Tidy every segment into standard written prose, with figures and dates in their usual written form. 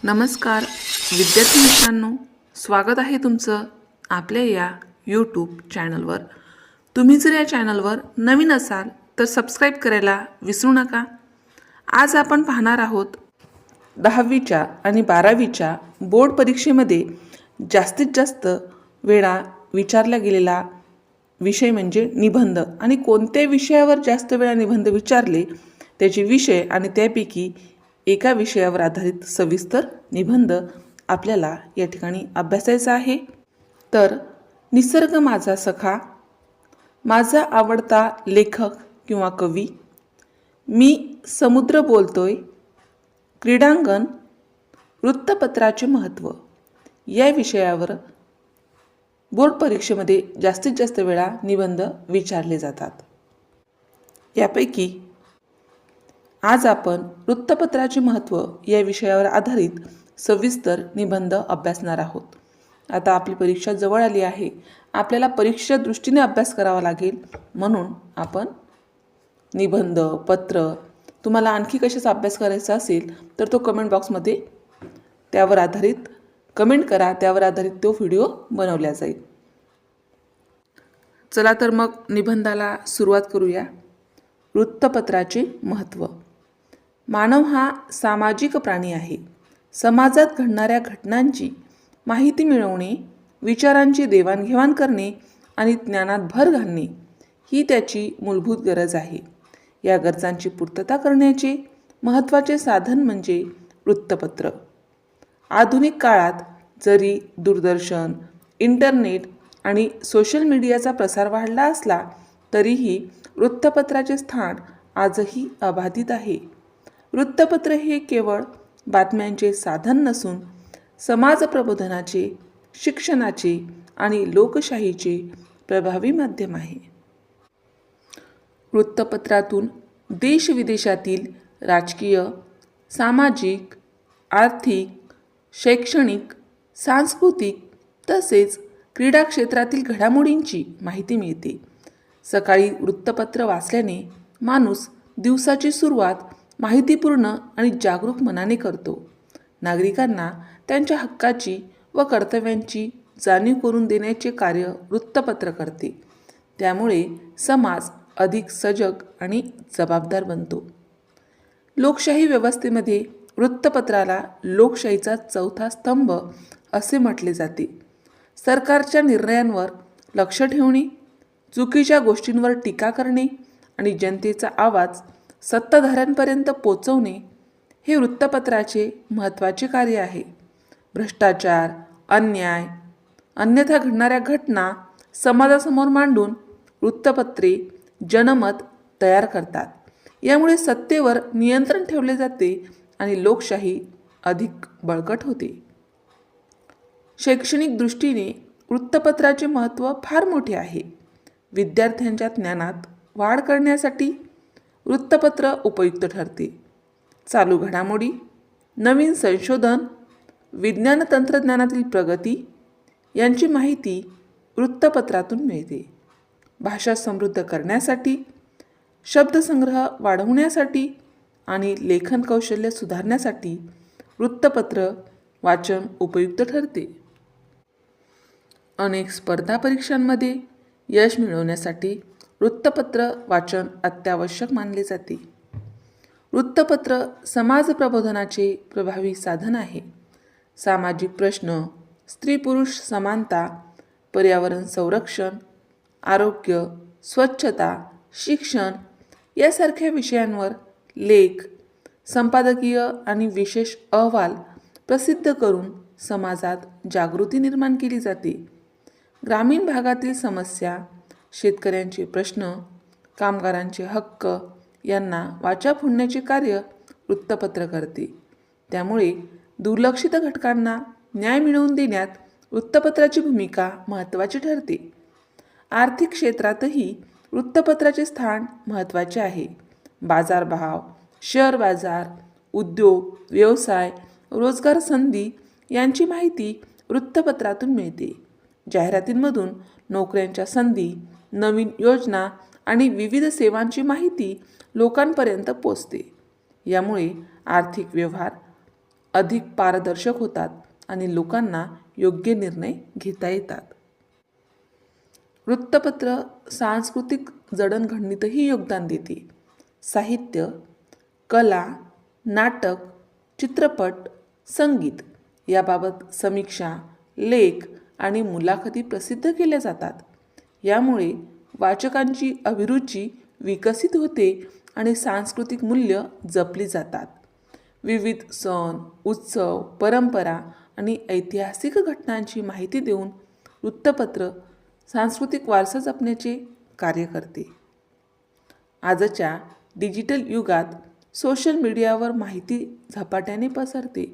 नमस्कार विद्यार्थी मित्रांनो, स्वागत आहे तुमचं आपल्या या यूट्यूब चॅनलवर। तुम्ही जर या चॅनलवर नवीन असाल तर सबस्क्राईब करायला विसरू नका। आज आपण पाहणार आहोत 10वीच्या आणि 12वीच्या बोर्ड परीक्षेमध्ये जास्तीत जास्त वेळा विचारला गेलेला विषय म्हणजे निबंध। आणि कोणत्या विषयावर जास्त वेळा निबंध विचारले त्याचे विषय आणि त्यापैकी एका विषयावर आधारित सविस्तर निबंध आपल्याला या ठिकाणी अभ्यासायचा आहे। तर निसर्ग माझा सखा, माझा आवडता लेखक किंवा कवी, मी समुद्र बोलतोय, क्रीडांगण, वृत्तपत्राचे महत्त्व या विषयावर बोर्ड परीक्षेमध्ये जास्तीत जास्त वेळा निबंध विचारले जातात। यापैकी आज आपण वृत्तपत्राचे महत्त्व या विषयावर आधारित सविस्तर निबंध अभ्यासणार आहोत। आता आपली परीक्षा जवळ आली आहे, आपल्याला परीक्षेच्या दृष्टीने अभ्यास करावा लागेल, म्हणून आपण निबंध पत्र तुम्हाला आणखी कशाचा अभ्यास करायचा असेल तर तो कमेंट बॉक्समध्ये त्यावर आधारित कमेंट करा, त्यावर आधारित तो व्हिडिओ बनवला जाईल। चला तर मग निबंधाला सुरुवात करूया। वृत्तपत्राचे महत्त्व। मानव हा सामाजिक प्राणी आहे। समाजात घडणाऱ्या घटनांची माहिती मिळवणे, विचारांची देवाणघेवाण करणे आणि ज्ञानात भर घालणे ही त्याची मूलभूत गरज आहे। या गरजांची पूर्तता करण्याचे महत्त्वाचे साधन म्हणजे वृत्तपत्र। आधुनिक काळात जरी दूरदर्शन, इंटरनेट आणि सोशल मीडियाचा प्रसार वाढला असला तरीही वृत्तपत्राचे स्थान आजही अबाधित आहे। वृत्तपत्र हे केवळ बातम्यांचे साधन नसून समाज प्रबोधनाचे, शिक्षणाचे आणि लोकशाहीचे प्रभावी माध्यम आहे। वृत्तपत्रातून देशविदेशातील राजकीय, सामाजिक, आर्थिक, शैक्षणिक, सांस्कृतिक तसेच क्रीडा क्षेत्रातील घडामोडींची माहिती मिळते। सकाळी वृत्तपत्र वाचल्याने माणूस दिवसाची सुरुवात माहितीपूर्ण आणि जागरूक मनाने करतो। नागरिकांना त्यांच्या हक्काची व कर्तव्यांची जाणीव करून देण्याचे कार्य वृत्तपत्र करते। त्यामुळे समाज अधिक सजग आणि जबाबदार बनतो। लोकशाही व्यवस्थेमध्ये वृत्तपत्राला लोकशाहीचा चौथा स्तंभ असे म्हटले जाते। सरकारच्या निर्णयांवर लक्ष ठेवणे, चुकीच्या गोष्टींवर टीका करणे आणि जनतेचा आवाज सत्ताधाऱ्यांपर्यंत पोहोचवणे हे वृत्तपत्राचे महत्त्वाचे कार्य आहे। भ्रष्टाचार, अन्याय, अन्यथा घडणाऱ्या घटना समाजासमोर मांडून वृत्तपत्रे जनमत तयार करतात। यामुळे सत्तेवर नियंत्रण ठेवले जाते आणि लोकशाही अधिक बळकट होते। शैक्षणिक दृष्टीने वृत्तपत्राचे महत्त्व फार मोठे आहे। विद्यार्थ्यांच्या ज्ञानात वाढ करण्यासाठी वृत्तपत्र उपयुक्त ठरते। चालू घडामोडी, नवीन संशोधन, विज्ञान तंत्रज्ञानातील प्रगती यांची माहिती वृत्तपत्रातून मिळते। भाषा समृद्ध करण्यासाठी, शब्दसंग्रह वाढवण्यासाठी आणि लेखन कौशल्य सुधारण्यासाठी वृत्तपत्र वाचन उपयुक्त ठरते। अनेक स्पर्धा परीक्षांमध्ये यश मिळवण्यासाठी वृत्तपत्र वाचन अत्यावश्यक मानले जाते। वृत्तपत्र समाज प्रबोधनाचे प्रभावी साधन आहे। सामाजिक प्रश्न, स्त्री-पुरुष समानता, पर्यावरण संरक्षण, आरोग्य, स्वच्छता, शिक्षण यासारख्या विषयांवर लेख, संपादकीय आणि विशेष अहवाल प्रसिद्ध करून समाजात जागृती निर्माण केली जाते। ग्रामीण भागातील समस्या, शेतकऱ्यांचे प्रश्न, कामगारांचे हक्क यांना वाचा फोडण्याचे कार्य वृत्तपत्र करते। त्यामुळे दुर्लक्षित घटकांना न्याय मिळवून देण्यात वृत्तपत्राची भूमिका महत्त्वाची ठरते। आर्थिक क्षेत्रातही वृत्तपत्राचे स्थान महत्त्वाचे आहे। बाजारभाव, शेअर बाजार, उद्योग, व्यवसाय, रोजगार संधी यांची माहिती वृत्तपत्रातून मिळते। जाहिरातींमधून नोकऱ्यांच्या संधी, नवीन योजना आणि विविध सेवांची माहिती लोकांपर्यंत पोहोचते। यामुळे आर्थिक व्यवहार अधिक पारदर्शक होतात आणि लोकांना योग्य निर्णय घेता येतात. वृत्तपत्र सांस्कृतिक जडणघडणीतही योगदान देते. साहित्य, कला, नाटक, चित्रपट, संगीत याबाबत समीक्षा, लेख आणि मुलाखती प्रसिद्ध केल्या जातात. यामुळे वाचकांची अभिरुची विकसित होते आणि सांस्कृतिक मूल्य जपली जातात. विविध सण, उत्सव, परंपरा आणि ऐतिहासिक घटनांची माहिती देऊन वृत्तपत्र सांस्कृतिक वारसा जपण्याचे कार्य करते. आजच्या डिजिटल युगात सोशल मीडियावर माहिती झपाट्याने पसरते,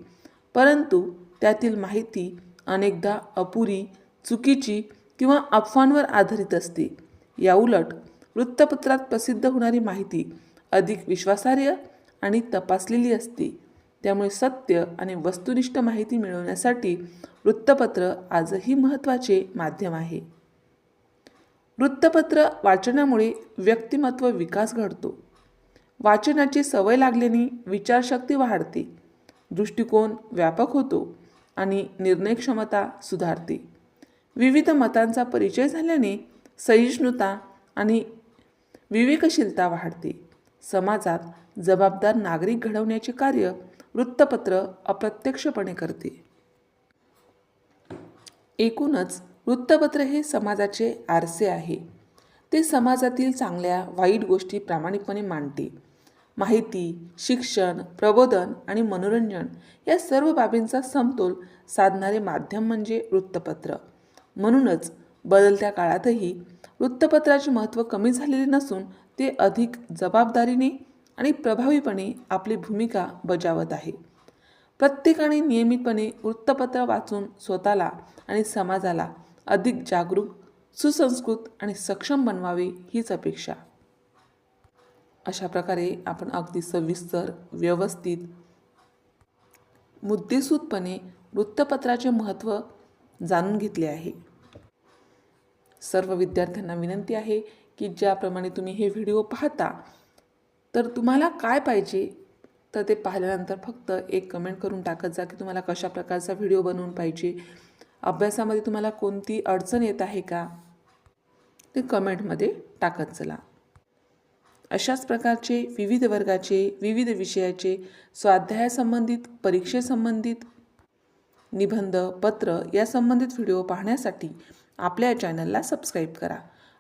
परंतु त्यातील माहिती अनेकदा अपुरी, चुकीची किंवा अफवांवर आधारित असते. याउलट वृत्तपत्रात प्रसिद्ध होणारी माहिती अधिक विश्वासार्ह आणि तपासलेली असते. त्यामुळे सत्य आणि वस्तुनिष्ठ माहिती मिळवण्यासाठी वृत्तपत्र आजही महत्त्वाचे माध्यम आहे. वृत्तपत्र वाचनामुळे व्यक्तिमत्व विकास घडतो. वाचनाची सवय लागल्याने विचारशक्ती वाढते, दृष्टिकोन व्यापक होतो आणि निर्णय क्षमता सुधारते. विविध मतांचा परिचय झाल्याने सहिष्णुता आणि विवेकशीलता वाढते. समाजात जबाबदार नागरिक घडवण्याचे कार्य वृत्तपत्र अप्रत्यक्षपणे करते. एकूणच वृत्तपत्र हे समाजाचे आरसे आहे. ते समाजातील चांगल्या वाईट गोष्टी प्रामाणिकपणे मांडते. माहिती, शिक्षण, प्रबोधन आणि मनोरंजन या सर्व बाबींचा समतोल साधणारे माध्यम म्हणजे वृत्तपत्र. म्हणूनच बदलत्या काळातही वृत्तपत्राचे महत्त्व कमी झालेले नसून ते अधिक जबाबदारीने आणि प्रभावीपणे आपली भूमिका बजावत आहे. प्रत्येकाने नियमितपणे वृत्तपत्र वाचून स्वतःला आणि समाजाला अधिक जागरूक, सुसंस्कृत आणि सक्षम बनवावे हीच अपेक्षा. अशा प्रकारे आपण अगदी सविस्तर, व्यवस्थित, मुद्देसूदपणे वृत्तपत्राचे महत्त्व जाणून घेतले आहे. सर्व विद्यार्थ्यांना विनंती आहे की ज्याप्रमाणे तुम्ही हे व्हिडिओ पाहता, तर तुम्हाला काय पाहिजे तर ते पाहिल्यानंतर फक्त एक कमेंट करून टाकत जा की तुम्हाला कशा प्रकारचा व्हिडिओ बनवून पाहिजे. अभ्यासामध्ये तुम्हाला कोणती अडचण येत आहे का ते कमेंटमध्ये टाकत चला. अशाच प्रकारचे विविध वर्गाचे, विविध विषयाचे, स्वाध्यायासंबंधित, परीक्षेसंबंधित, निबंध, पत्र या संबंधित व्हिडिओ पाहण्यासाठी आपल्या चॅनलला सबस्क्राईब करा.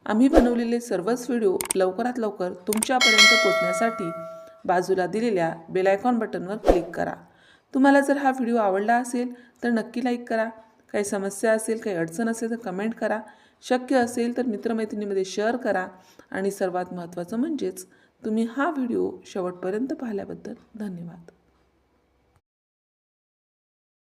आम्ही बनवलेले सर्वच व्हिडिओ लवकरात लवकर तुमच्यापर्यंत पोहोचण्यासाठी बाजूला दिलेल्या बेल आयकॉन बटनवर क्लिक करा. तुम्हाला जर हा व्हिडिओ आवडला असेल तर नक्की लाईक करा. काही समस्या असेल, काही अडचण असेल तर कमेंट करा. शक्य असेल तर मित्रमैत्रिणींमध्ये शेअर करा. आणि सर्वात महत्त्वाचं म्हणजेच तुम्ही हा व्हिडिओ शेवटपर्यंत पाहिल्याबद्दल धन्यवाद.